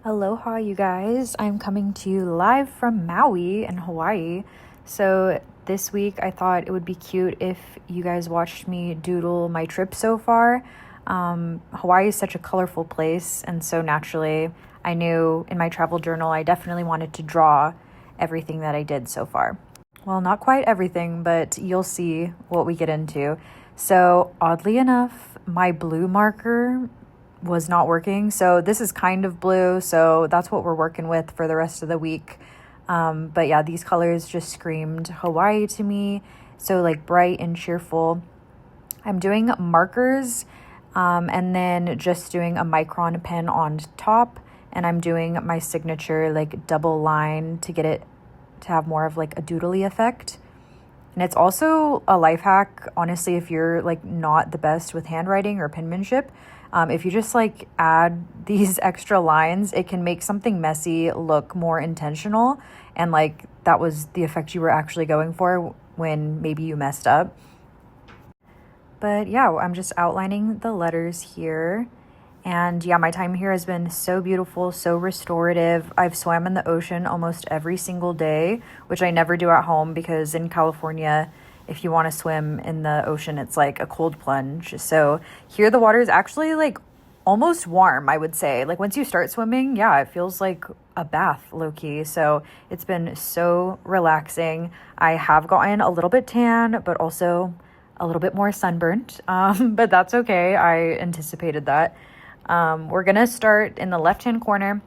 Aloha, you guys. I'm coming to you live from Maui in Hawaii. So, this week I thought it would be cute if you guys watched me doodle my trip so far. Hawaii is such a colorful place, and so naturally, I knew in my travel journal I definitely wanted to draw everything that I did so far. Well, not quite everything, but you'll see what we get into. So, oddly enough, my blue marker was not working. So this is kind of blue. So that's what we're working with for the rest of the week. But yeah, these colors just screamed Hawaii to me. So like bright and cheerful. I'm doing markers and then just doing a micron pen on top. And I'm doing my signature like double line to get it to have more of like a doodly effect. And it's also a life hack, honestly, if you're like not the best with handwriting or penmanship. If you just like add these extra lines, it can make something messy look more intentional. And like that was the effect you were actually going for when maybe you messed up. But yeah, I'm just outlining the letters here. And yeah, my time here has been so beautiful, so restorative. I've swam in the ocean almost every single day, which I never do at home because in California, if you want to swim in the ocean, it's like a cold plunge. So here the water is actually like almost warm, I would say. Like once you start swimming, yeah, it feels like a bath low key. So it's been so relaxing. I have gotten a little bit tan, but also a little bit more sunburnt. But that's okay. I anticipated that. We're going to start in the left-hand corner.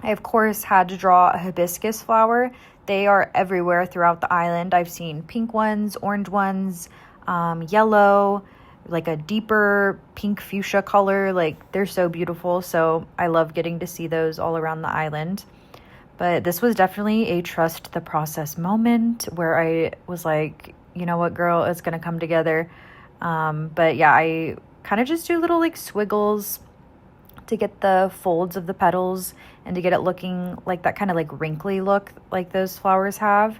I, of course, had to draw a hibiscus flower. They are everywhere throughout the island. I've seen pink ones, orange ones, yellow, like a deeper pink fuchsia color. Like, they're so beautiful. So I love getting to see those all around the island. But this was definitely a trust the process moment where I was like, you know what, girl, it's going to come together. But yeah, I kind of just do little like squiggles to get the folds of the petals and to get it looking like that kind of like wrinkly look like those flowers have.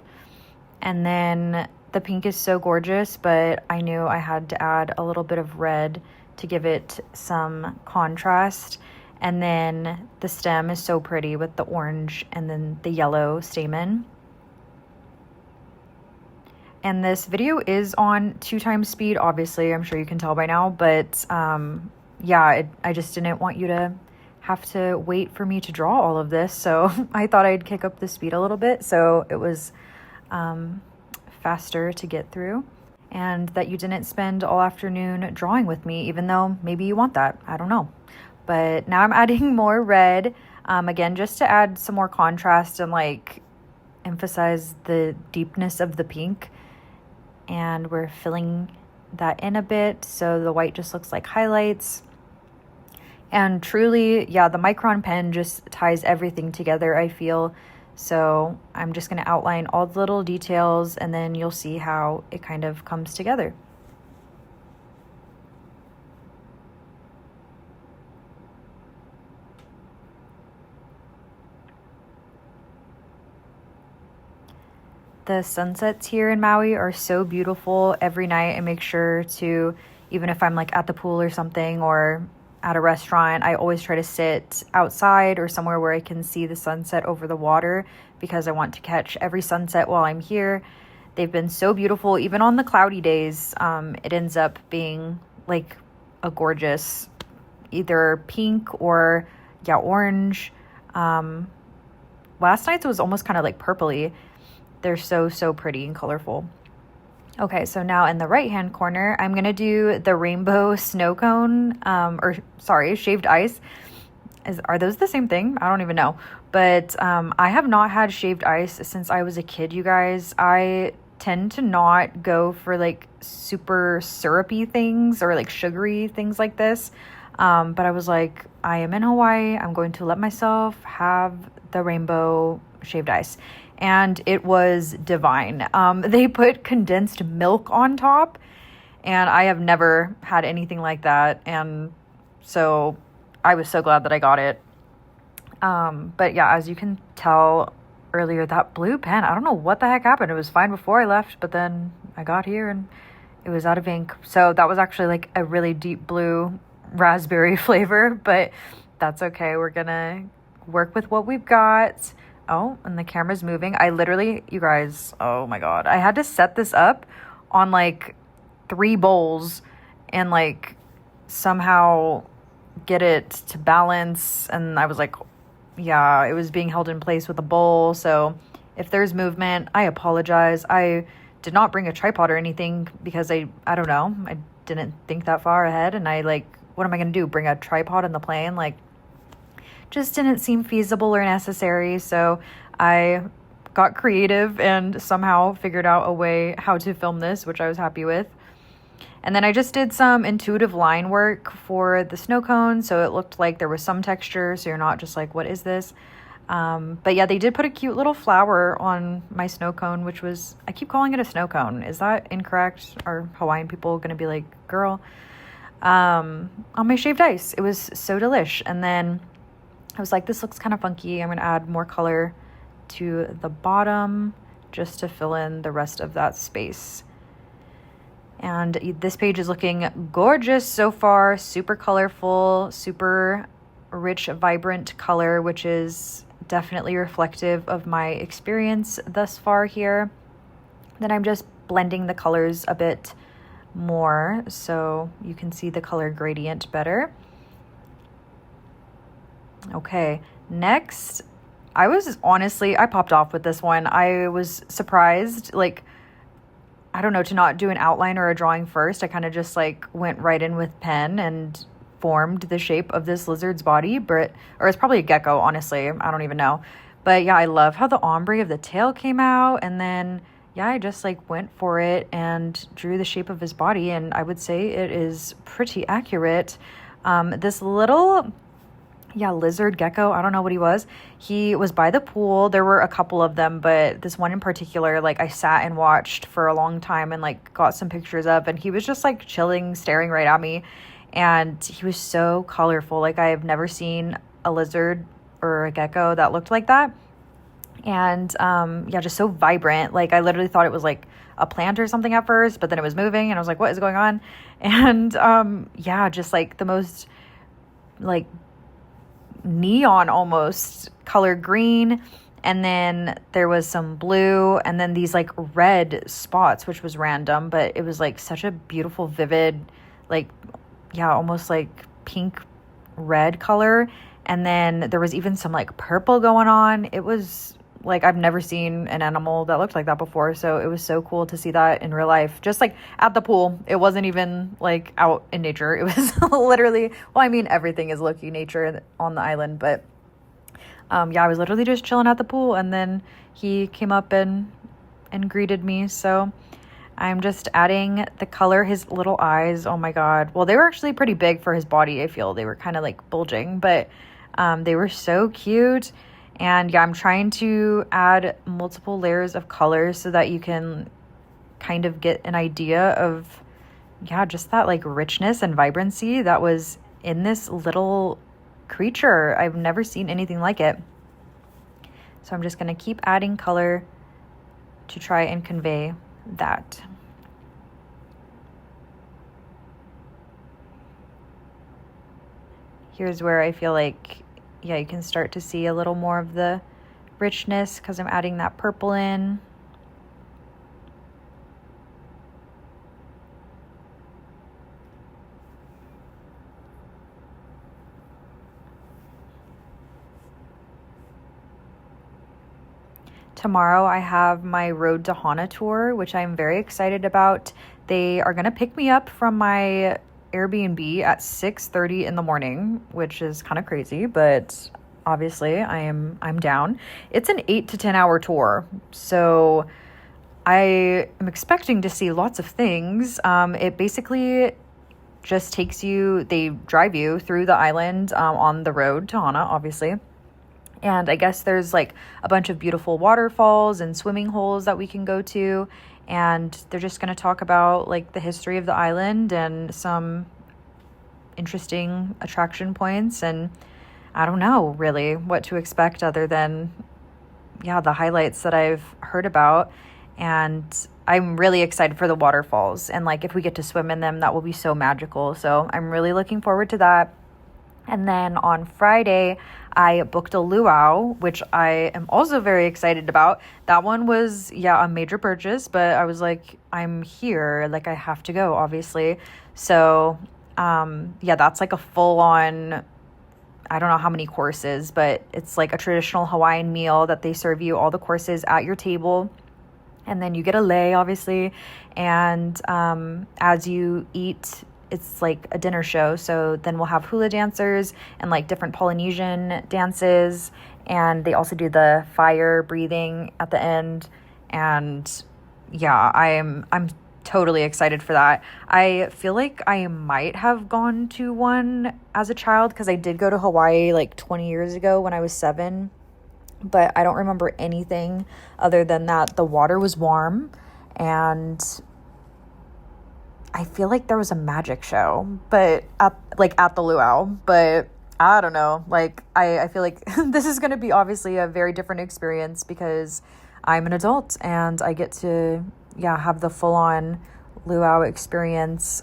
And then the pink is so gorgeous, but I knew I had to add a little bit of red to give it some contrast. And then the stem is so pretty with the orange and then the yellow stamen. And this video is on 2x speed, obviously, I'm sure you can tell by now, but yeah, I just didn't want you to have to wait for me to draw all of this. So I thought I'd kick up the speed a little bit so it was faster to get through. And that you didn't spend all afternoon drawing with me, even though maybe you want that. I don't know. But now I'm adding more red, again, just to add some more contrast and like emphasize the deepness of the pink. And we're filling that in a bit so the white just looks like highlights. And truly, yeah, the micron pen just ties everything together, I feel. So I'm just going to outline all the little details and then you'll see how it kind of comes together. The sunsets here in Maui are so beautiful. Every night I make sure to, even if I'm like at the pool or something or at a restaurant, I always try to sit outside or somewhere where I can see the sunset over the water because I want to catch every sunset while I'm here. They've been so beautiful. Even on the cloudy days, it ends up being like a gorgeous either pink or yeah, orange. Last night's was almost kind of like purpley. They're so pretty and colorful. Okay, so now in the right-hand corner, I'm going to do the rainbow snow cone, shaved ice. Are those the same thing? I don't even know. But I have not had shaved ice since I was a kid, you guys. I tend to not go for like super syrupy things or like sugary things like this. But I was like, I am in Hawaii. I'm going to let myself have the rainbow shaved ice. And it was divine. They put condensed milk on top, and I have never had anything like that. And so I was so glad that I got it. But yeah, as you can tell earlier, that blue pen, I don't know what the heck happened. It was fine before I left, but then I got here and it was out of ink. So that was actually like a really deep blue raspberry flavor, but that's okay. We're gonna work with what we've got. Oh, and the camera's moving. I literally, you guys, oh my God. I had to set this up on like 3 bowls and like somehow get it to balance. And I was like, yeah, it was being held in place with a bowl. So if there's movement, I apologize. I did not bring a tripod or anything because I don't know. I didn't think that far ahead. And I like, what am I going to do? Bring a tripod in the plane? Like, just didn't seem feasible or necessary. So I got creative and somehow figured out a way how to film this, which I was happy with. And then I just did some intuitive line work for the snow cone. So it looked like there was some texture. So you're not just like, what is this? But yeah, they did put a cute little flower on my snow cone, which was, I keep calling it a snow cone. Is that incorrect? Are Hawaiian people going to be like, girl? On my shaved ice. It was so delish. And then I was like, this looks kind of funky. I'm going to add more color to the bottom just to fill in the rest of that space. And this page is looking gorgeous so far. Super colorful, super rich, vibrant color, which is definitely reflective of my experience thus far here. Then I'm just blending the colors a bit more so you can see the color gradient better. Okay, next, I popped off with this one. I was surprised, like, I don't know, to not do an outline or a drawing first. I kind of just like went right in with pen and formed the shape of this lizard's body, or it's probably a gecko, honestly. I don't even know. But yeah, I love how the ombre of the tail came out. And then, yeah, I just like went for it and drew the shape of his body. And I would say it is pretty accurate. This little lizard gecko, I don't know what he was. He was by the pool. There were a couple of them, but this one in particular, like I sat and watched for a long time and like got some pictures of, and he was just like chilling, staring right at me. And he was so colorful. Like I have never seen a lizard or a gecko that looked like that. And just so vibrant. Like I literally thought it was like a plant or something at first, but then it was moving and I was like, what is going on? And just like the most like neon almost color green, and then there was some blue, and then these like red spots, which was random, but it was like such a beautiful, vivid, like almost like pink red color. And then there was even some like purple going on. It was like I've never seen an animal that looked like that before, so it was so cool to see that in real life, just like at the pool. It wasn't even like out in nature. It was literally, well, I mean, everything is low-key nature on the island, but I was literally just chilling at the pool, and then he came up and greeted me. So I'm just adding the color. His little eyes, oh my God, well, they were actually pretty big for his body. I feel they were kind of like bulging, but they were so cute. And I'm trying to add multiple layers of color so that you can kind of get an idea of, just that like richness and vibrancy that was in this little creature. I've never seen anything like it. So I'm just going to keep adding color to try and convey that. Here's where I feel like you can start to see a little more of the richness because I'm adding that purple in. Tomorrow I have my Road to Hana tour, which I'm very excited about. They are going to pick me up from my Airbnb at 6:30 in the morning, which is kind of crazy, but obviously I'm down. It's an 8 to 10 hour tour, so I am expecting to see lots of things. It basically just they drive you through the island on the road to Hana, obviously. And I guess there's like a bunch of beautiful waterfalls and swimming holes that we can go to. And they're just going to talk about like the history of the island and some interesting attraction points. And I don't know really what to expect other than, the highlights that I've heard about. And I'm really excited for the waterfalls. And like if we get to swim in them, that will be so magical. So I'm really looking forward to that. And then on Friday, I booked a luau, which I am also very excited about. That one was, a major purchase, but I was like, I'm here, like I have to go, obviously. So, that's like a full on, I don't know how many courses, but it's like a traditional Hawaiian meal that they serve you all the courses at your table. And then you get a lei, obviously. And as you eat, it's like a dinner show. So then we'll have hula dancers and like different Polynesian dances. And they also do the fire breathing at the end. And I'm totally excited for that. I feel like I might have gone to one as a child because I did go to Hawaii like 20 years ago when I was 7. But I don't remember anything other than that the water was warm, and I feel like there was a magic show, but at the luau. But I don't know. Like I feel like this is going to be obviously a very different experience because I'm an adult and I get to have the full on luau experience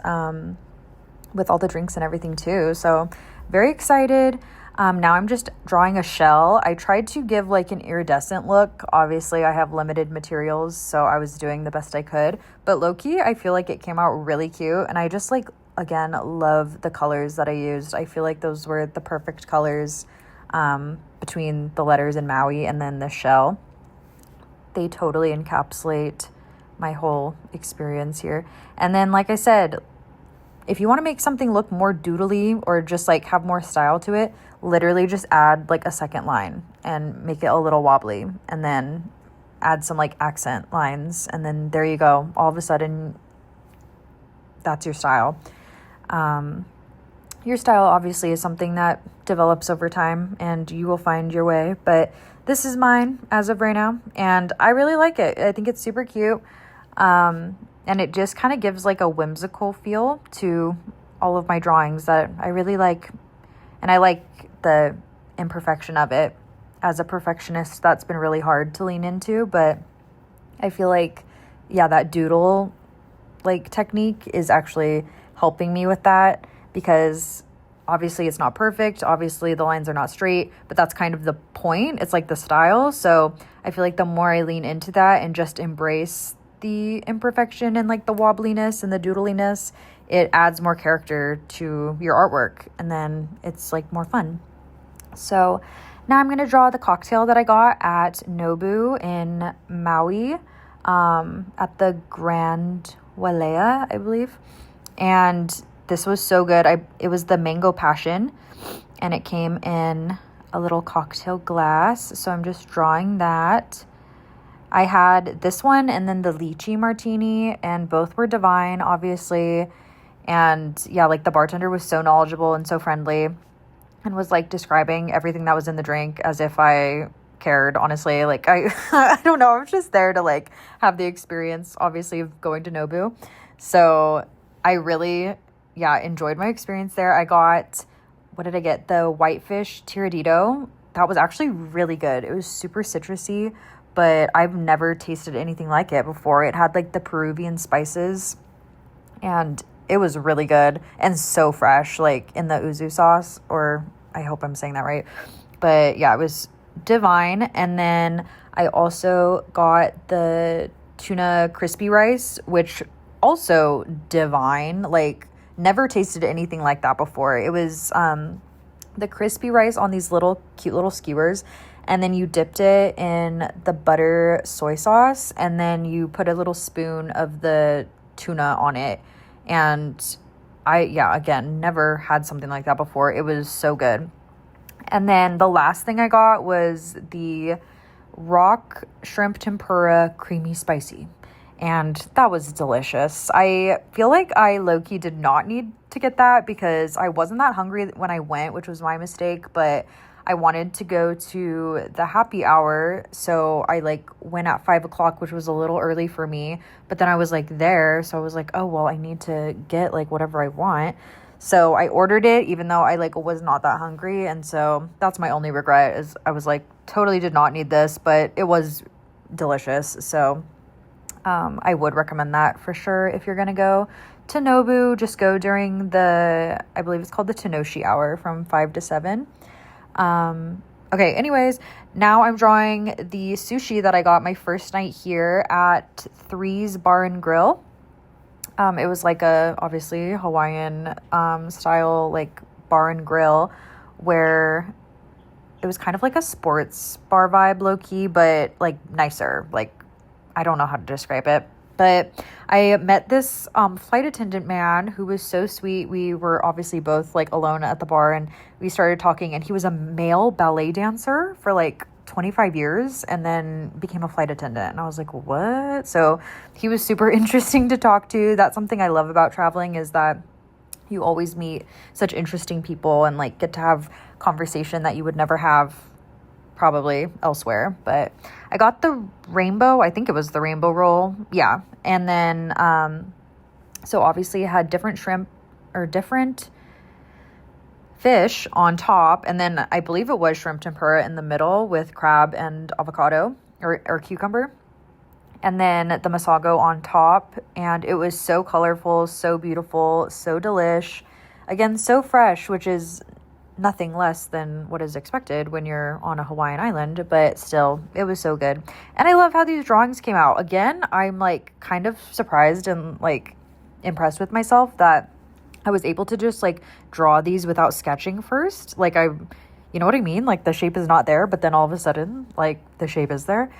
with all the drinks and everything too. So very excited. Now I'm just drawing a shell. I tried to give like an iridescent look. Obviously, I have limited materials, so I was doing the best I could. But low-key, I feel like it came out really cute. And I just again, love the colors that I used. I feel like those were the perfect colors between the letters in Maui and then the shell. They totally encapsulate my whole experience here. And then, like I said, if you want to make something look more doodly or just like have more style to it, literally just add like a second line and make it a little wobbly, and then add some like accent lines, and then there you go. All of a sudden, that's your style. Your style obviously is something that develops over time and you will find your way, but this is mine as of right now and I really like it. I think it's super cute. And it just kind of gives like a whimsical feel to all of my drawings that I really like. And I like the imperfection of it. As a perfectionist, that's been really hard to lean into. But I feel like, that doodle like technique is actually helping me with that. Because obviously it's not perfect. Obviously the lines are not straight. But that's kind of the point. It's like the style. So I feel like the more I lean into that and just embrace the imperfection and like the wobbliness and the doodliness, it adds more character to your artwork, and then it's like more fun. So now I'm going to draw the cocktail that I got at Nobu in Maui at the Grand Walea, I believe. And this was so good. It was the mango passion, and it came in a little cocktail glass. So I'm just drawing that. I had this one and then the lychee martini, and both were divine, obviously. And like the bartender was so knowledgeable and so friendly and was like describing everything that was in the drink as if I cared, honestly. Like I don't know. I was just there to like have the experience, obviously, of going to Nobu. So I really, enjoyed my experience there. I got, what did I get? The whitefish tiradito. That was actually really good. It was super citrusy, but I've never tasted anything like it before. It had like the Peruvian spices, and it was really good and so fresh, like in the uzu sauce, or I hope I'm saying that right. But it was divine. And then I also got the tuna crispy rice, which also divine, like never tasted anything like that before. It was the crispy rice on these cute little skewers, and then you dipped it in the butter soy sauce, and then you put a little spoon of the tuna on it. And I, again, never had something like that before. It was so good. And then the last thing I got was the rock shrimp tempura creamy spicy. And that was delicious. I feel like I low-key did not need to get that because I wasn't that hungry when I went, which was my mistake. But I wanted to go to the happy hour, so I like went at 5 o'clock, which was a little early for me. But then I was like there, so I was like, oh well, I need to get like whatever I want. So I ordered it, even though I like was not that hungry. And so that's my only regret, is I was like, totally did not need this, but it was delicious. So I would recommend that for sure. If you're gonna go to Nobu, just go during I believe it's called the Tenoshi hour from 5 to 7. Okay, anyways, now I'm drawing the sushi that I got my first night here at Three's Bar and Grill. It was like a obviously Hawaiian style like bar and grill where it was kind of like a sports bar vibe low key, but like nicer. Like I don't know how to describe it. But I met this flight attendant man who was so sweet. We were obviously both like alone at the bar and we started talking, and he was a male ballet dancer for like 25 years and then became a flight attendant. And I was like, what? So he was super interesting to talk to. That's something I love about traveling, is that you always meet such interesting people and like get to have conversation that you would never have probably elsewhere. But I got the rainbow, I think it was the rainbow roll. Yeah. And then, so obviously it had different shrimp or different fish on top. And then I believe it was shrimp tempura in the middle with crab and avocado or cucumber. And then the masago on top. And it was so colorful, so beautiful, so delish. Again, so fresh, which is nothing less than what is expected when you're on a Hawaiian island, but still, it was so good. And I love how these drawings came out. Again, I'm like kind of surprised and like impressed with myself that I was able to just like draw these without sketching first. Like you know what I mean? Like the shape is not there, but then all of a sudden, like the shape is there.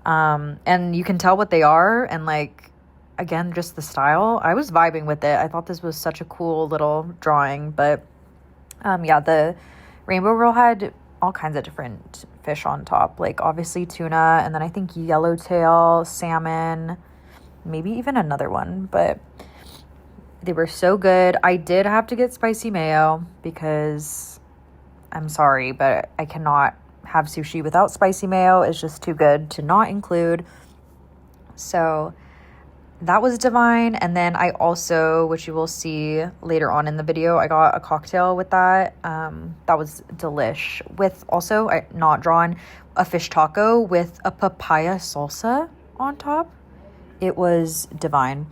And you can tell what they are. And like, again, just the style, I was vibing with it. I thought this was such a cool little drawing, but yeah, the rainbow roll had all kinds of different fish on top, like obviously tuna, and then I think yellowtail, salmon, maybe even another one, but they were so good. I did have to get spicy mayo because I'm sorry, but I cannot have sushi without spicy mayo. It's just too good to not include. So that was divine. And then I also, which you will see later on in the video, I got a cocktail with that. That was delish. With also, not drawn, a fish taco with a papaya salsa on top. It was divine.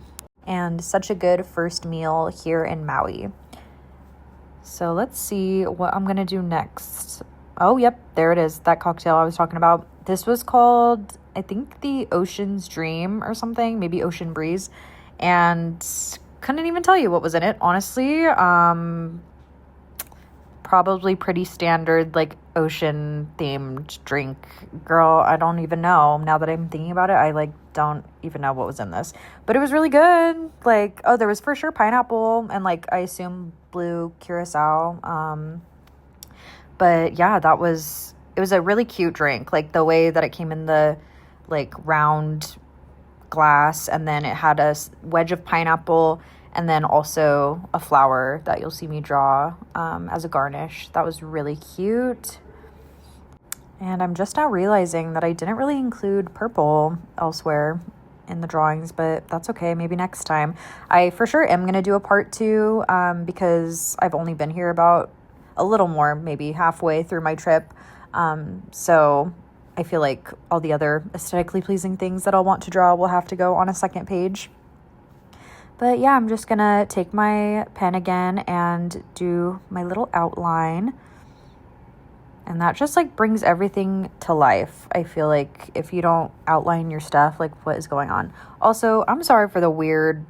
And such a good first meal here in Maui. So let's see what I'm going to do next. Oh, yep, there it is. That cocktail I was talking about. This was called, I think, the Ocean's Dream or something, maybe Ocean Breeze, and couldn't even tell you what was in it, honestly. Probably pretty standard, like, ocean-themed drink. Girl, I don't even know. Now that I'm thinking about it, I, like, don't even know what was in this. But it was really good. Like, oh, there was for sure pineapple and, like, I assume blue curacao. But, yeah, it was a really cute drink. Like, the way that it came in the like round glass, and then it had a wedge of pineapple and then also a flower that you'll see me draw as a garnish. That was really cute. And I'm just now realizing that I didn't really include purple elsewhere in the drawings, but that's okay. Maybe next time. I for sure am going to do a part 2 because I've only been here about a little more, maybe halfway through my trip. So I feel like all the other aesthetically pleasing things that I'll want to draw will have to go on a second page. But yeah, I'm just gonna take my pen again and do my little outline. And that just like brings everything to life. I feel like if you don't outline your stuff, like what is going on? Also, I'm sorry for the weird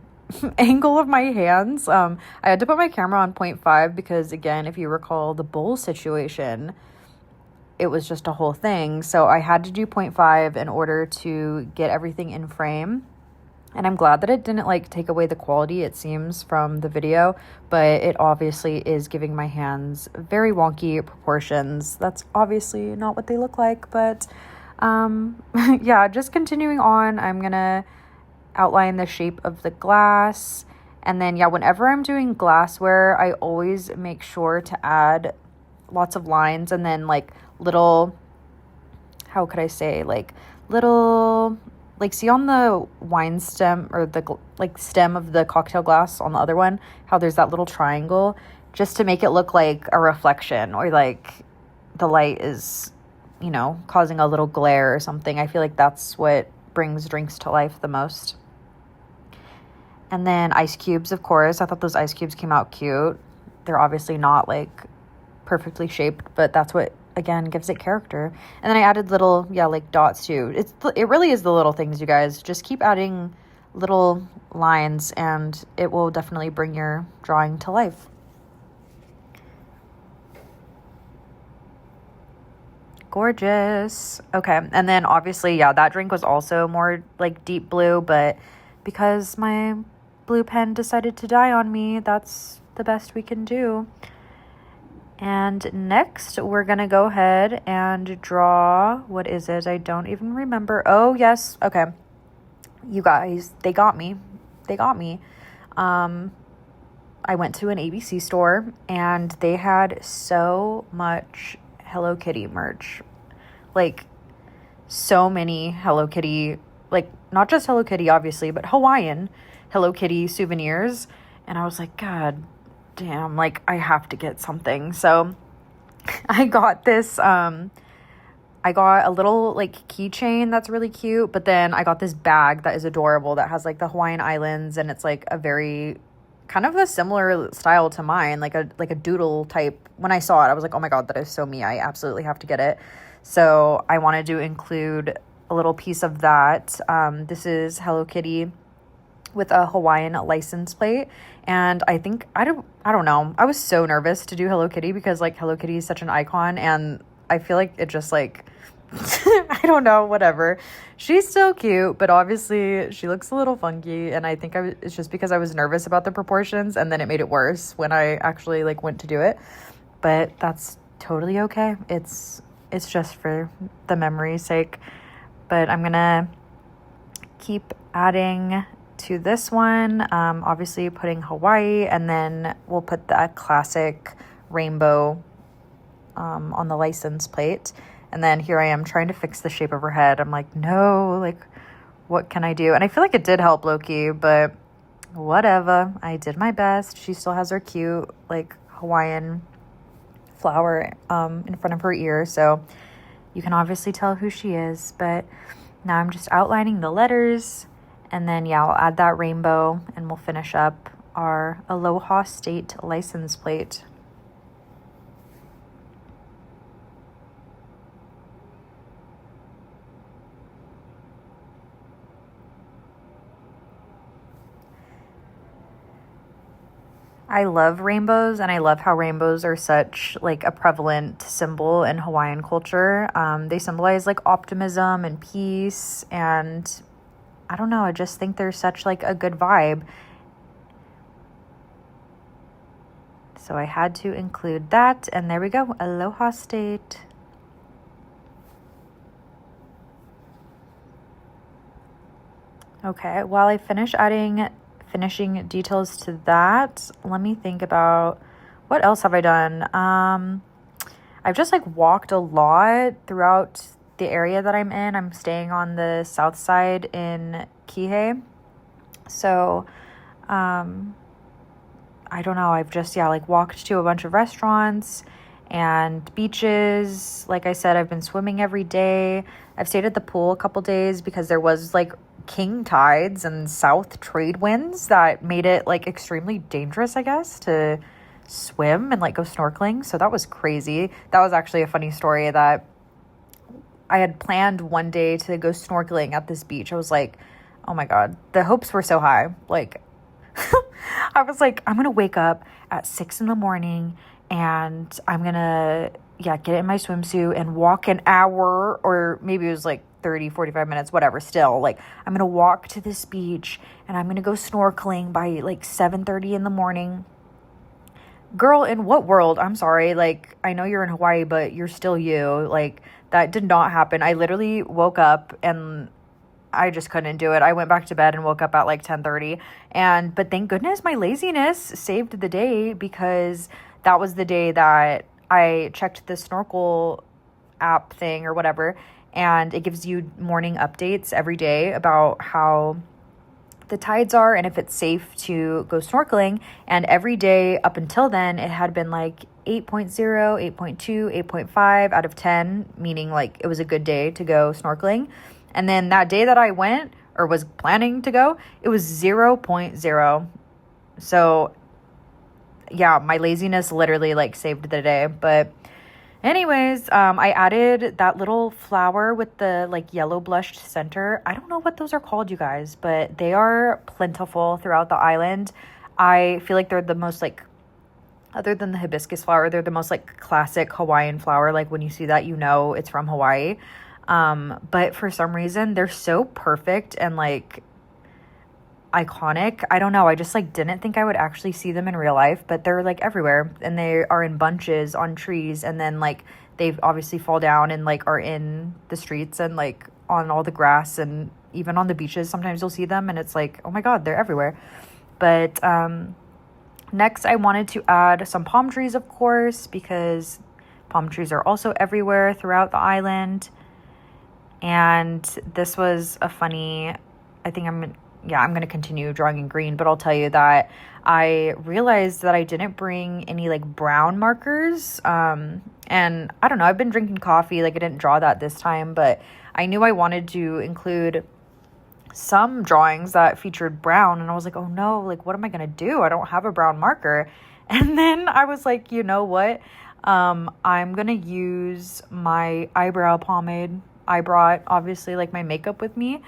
angle of my hands. I had to put my camera on 0.5 because, again, if you recall the bowl situation, it was just a whole thing. So I had to do 0.5 in order to get everything in frame. And I'm glad that it didn't like take away the quality, it seems, from the video, but it obviously is giving my hands very wonky proportions. That's obviously not what they look like, but yeah, just continuing on, I'm gonna outline the shape of the glass. And then, yeah, whenever I'm doing glassware, I always make sure to add lots of lines and then like little, how could I say, like little, like see on the wine stem or the like stem of the cocktail glass on the other one, how there's that little triangle, just to make it look like a reflection or like the light is, you know, causing a little glare or something. I feel like that's what brings drinks to life the most. And then ice cubes, of course. I thought those ice cubes came out cute. They're obviously not like perfectly shaped, but that's what again, gives it character. And then I added little, like dots too. It really is the little things, you guys. Just keep adding little lines and it will definitely bring your drawing to life. Gorgeous. Okay. And then obviously, that drink was also more like deep blue, but because my blue pen decided to die on me, that's the best we can do. And next, we're going to go ahead and draw, what is it? I don't even remember. Oh, yes. Okay. You guys, they got me. I went to an ABC store and they had so much Hello Kitty merch. Like, so many Hello Kitty, like, not just Hello Kitty, obviously, but Hawaiian Hello Kitty souvenirs. And I was like, God damn, like, I have to get something. So I got this, I got a little, like, keychain that's really cute, but then I got this bag that is adorable that has, like, the Hawaiian Islands, and it's, like, a very, kind of a similar style to mine, like a doodle type. When I saw it, I was like, oh my God, that is so me. I absolutely have to get it. So I wanted to include a little piece of that. This is Hello Kitty with a Hawaiian license plate. And I think, I don't know. I was so nervous to do Hello Kitty because, like, Hello Kitty is such an icon. And I feel like it just, like, I don't know, whatever. She's still cute, but obviously she looks a little funky. And I think it's just because I was nervous about the proportions. And then it made it worse when I actually, like, went to do it. But that's totally okay. It's just for the memory's sake. But I'm going to keep adding to this one, obviously putting Hawaii, and then we'll put that classic rainbow on the license plate. And then here I am trying to fix the shape of her head. I'm like, no, like, what can I do? And I feel like it did help low-key, but whatever. I did my best. She still has her cute, like, Hawaiian flower in front of her ear, so you can obviously tell who she is. But now I'm just outlining the letters. And then, I'll add that rainbow and we'll finish up our Aloha State license plate. I love rainbows, and I love how rainbows are such, like, a prevalent symbol in Hawaiian culture. They symbolize, like, optimism and peace, and I don't know, I just think they're such, like, a good vibe. So I had to include that, and there we go, Aloha State. Okay, while I finish finishing details to that, let me think about what else have I done. I've just, like, walked a lot throughout the area that I'm in. I'm staying on the south side in Kihei. So, I don't know. I've just, like, walked to a bunch of restaurants and beaches. Like I said, I've been swimming every day. I've stayed at the pool a couple days because there was, like, king tides and south trade winds that made it, like, extremely dangerous, I guess, to swim and, like, go snorkeling. So that was crazy. That was actually a funny story that I had planned one day to go snorkeling at this beach. I was like, oh my God, the hopes were so high. Like, I was like, I'm going to wake up at 6 a.m. and I'm going to, get in my swimsuit and walk an hour, or maybe it was like 30, 45 minutes, whatever. Still, like, I'm going to walk to this beach and I'm going to go snorkeling by like 7:30 in the morning. Girl, in what world? I'm sorry. Like, I know you're in Hawaii, but you're still you. Like, that did not happen. I literally woke up and I just couldn't do it. I went back to bed and woke up at like 10:30. But thank goodness my laziness saved the day, because that was the day that I checked the snorkel app thing or whatever, and it gives you morning updates every day about how the tides are and if it's safe to go snorkeling. And every day up until then, it had been like 8.0, 8.2, 8.5 out of 10, meaning like it was a good day to go snorkeling. And then that day that I went, or was planning to go, it was 0.0. So yeah, my laziness literally like saved the day. But Anyways, I added that little flower with the like yellow blushed center. I don't know what those are called, you guys, but they are plentiful throughout the island. I feel like they're the most like, other than the hibiscus flower, they're the most like classic Hawaiian flower. Like when you see that, you know it's from Hawaii. But for some reason, they're so perfect and like iconic. I don't know. I just like didn't think I would actually see them in real life, but they're like everywhere and they are in bunches on trees, and then like they obviously fall down and like are in the streets and like on all the grass and even on the beaches. Sometimes you'll see them and it's like, oh my God, they're everywhere. But next I wanted to add some palm trees, of course, because palm trees are also everywhere throughout the island. And this was a funny, I think I'm going to continue drawing in green, but I'll tell you that I realized that I didn't bring any like brown markers. And I don't know, I've been drinking coffee, like I didn't draw that this time, but I knew I wanted to include some drawings that featured brown, and I was like, oh no, like what am I going to do? I don't have a brown marker. And then I was like, you know what? I'm going to use my eyebrow pomade. I brought obviously like my makeup with me.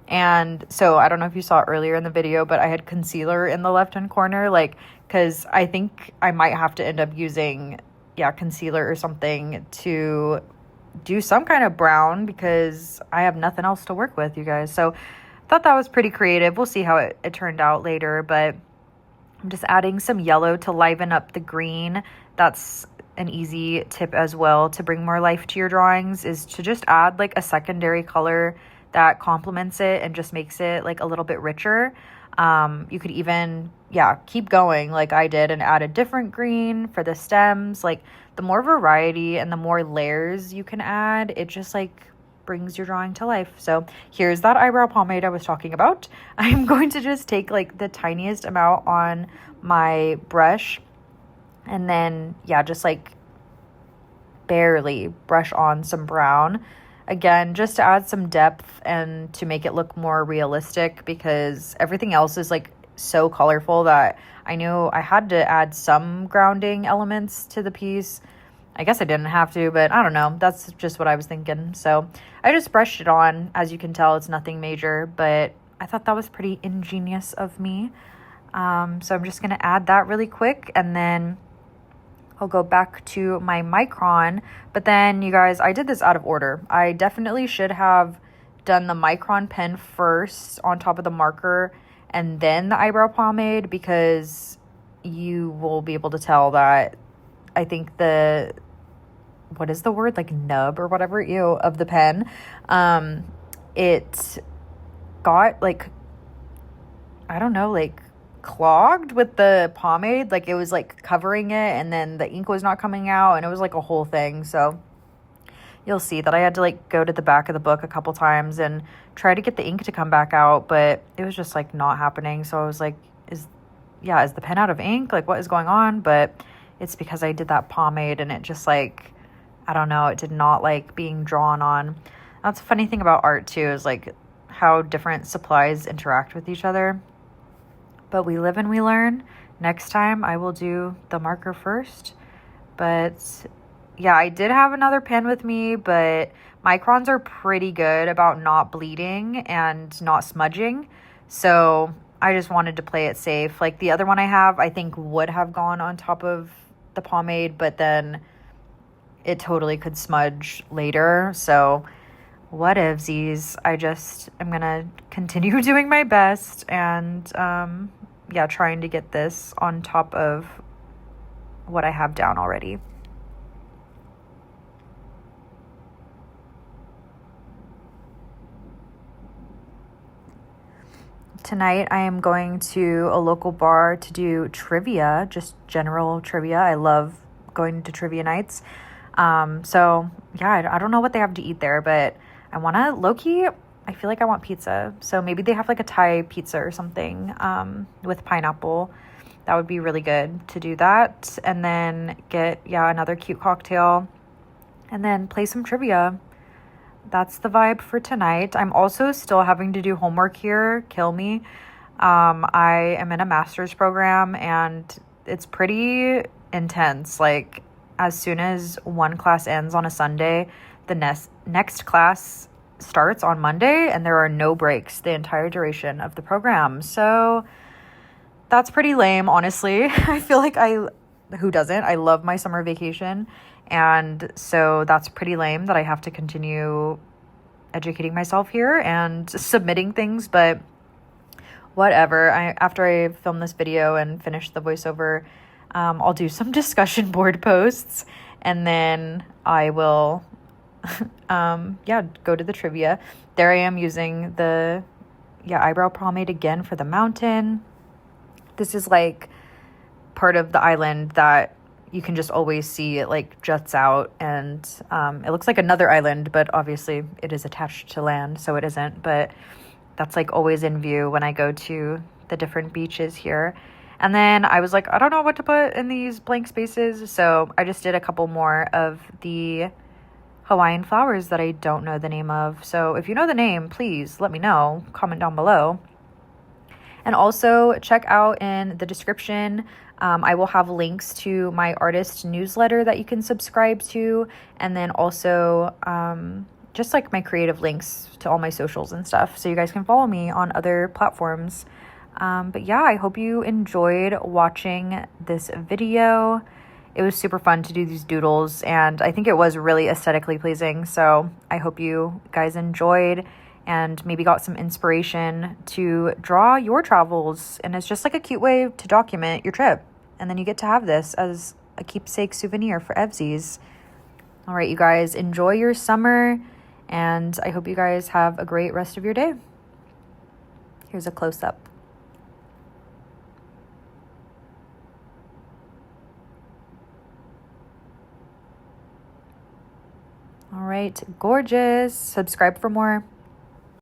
And so I don't know if you saw it earlier in the video, but I had concealer in the left-hand corner, like, because I think I might have to end up using, concealer or something to do some kind of brown because I have nothing else to work with, you guys. So I thought that was pretty creative. We'll see how it turned out later, but I'm just adding some yellow to liven up the green. That's an easy tip as well to bring more life to your drawings, is to just add like a secondary color that complements it and just makes it like a little bit richer. You could even, keep going like I did and add a different green for the stems. Like the more variety and the more layers you can add, it just like brings your drawing to life. So here's that eyebrow pomade I was talking about. I'm going to just take like the tiniest amount on my brush and then, just like barely brush on some brown. Again, just to add some depth and to make it look more realistic, because everything else is like so colorful that I knew I had to add some grounding elements to the piece. I guess I didn't have to, but I don't know. That's just what I was thinking. So I just brushed it on. As you can tell, it's nothing major, but I thought that was pretty ingenious of me. So I'm just going to add that really quick, and then I'll go back to my micron. But then, you guys, I did this out of order. I definitely should have done the micron pen first on top of the marker and then the eyebrow pomade, because you will be able to tell that I think the, what is the word? Like nub or whatever, of the pen. It got like, I don't know, like clogged with the pomade. Like it was like covering it, and then the ink was not coming out, and it was like a whole thing. So you'll see that I had to like go to the back of the book a couple times and try to get the ink to come back out, but it was just like not happening. So I was like, is the pen out of ink? Like what is going on? But it's because I did that pomade and it just like, I don't know, it did not like being drawn on. That's a funny thing about art too, is like how different supplies interact with each other. But we live and we learn. Next time I will do the marker first. But I did have another pen with me, but microns are pretty good about not bleeding and not smudging. So I just wanted to play it safe. Like the other one I have, I think would have gone on top of the pomade, but then it totally could smudge later. So whatevsies. I'm going to continue doing my best and, trying to get this on top of what I have down already. Tonight I am going to a local bar to do trivia, just general trivia. I love going to trivia nights. I don't know what they have to eat there, but I want to, low-key, I feel like I want pizza. So maybe they have like a Thai pizza or something with pineapple. That would be really good to do that. And then get, another cute cocktail. And then play some trivia. That's the vibe for tonight. I'm also still having to do homework here. Kill me. I am in a master's program and it's pretty intense. Like as soon as one class ends on a Sunday, the next class starts on Monday, and there are no breaks the entire duration of the program. So that's pretty lame, honestly. I feel like who doesn't? I love my summer vacation. And so that's pretty lame that I have to continue educating myself here and submitting things, but whatever. After I film this video and finish the voiceover, I'll do some discussion board posts, and then I will go to the trivia. There I am using the eyebrow pomade again for the mountain. This is like part of the island that you can just always see. It like juts out, and it looks like another island, but obviously it is attached to land, so it isn't. But that's like always in view when I go to the different beaches here. And then I was like, I don't know what to put in these blank spaces, so I just did a couple more of the Hawaiian flowers that I don't know the name of. So if you know the name, please let me know. Comment down below. And also check out in the description, I will have links to my artist newsletter that you can subscribe to, and then also just like my creative links to all my socials and stuff, so you guys can follow me on other platforms. But yeah, I hope you enjoyed watching this video. It was super fun to do these doodles, and I think it was really aesthetically pleasing. So I hope you guys enjoyed and maybe got some inspiration to draw your travels. And it's just like a cute way to document your trip. And then you get to have this as a keepsake souvenir for Evsies. All right, you guys, enjoy your summer, and I hope you guys have a great rest of your day. Here's a close-up. All right, gorgeous. Subscribe for more.